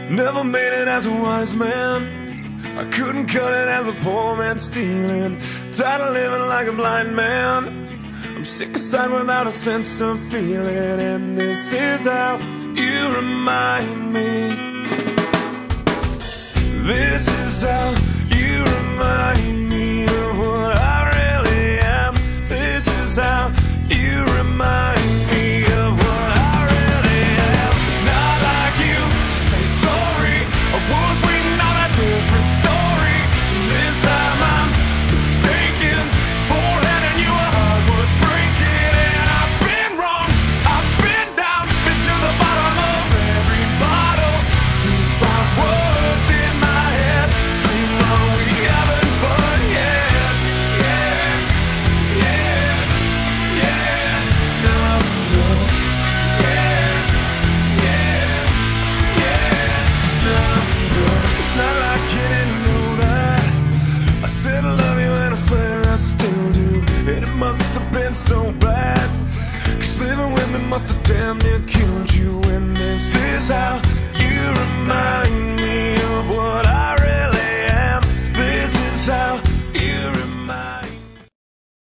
Never made it as a wise man, I couldn't cut it as a poor man stealing. Tired of living like a blind man, I'm sick aside without a sense of feeling. And this is how you remind me. This is how you remind me of what I really am. This is how you remind me of what I really am. It's not like you to say sorry, I was waiting on a different story. This time I'm mistaken for handing you a heart worth breaking. And I've been wrong, I've been down, been to the bottom of every bottle. These five words in my head scream, are we having fun yet? Yeah, yeah, yeah, no, no. Yeah, yeah, yeah, no, no. It's not like you didn't know that I said I love you and I swear I still do. And it must have been so bad, 'cause living with me must have damn near killed you. And this is how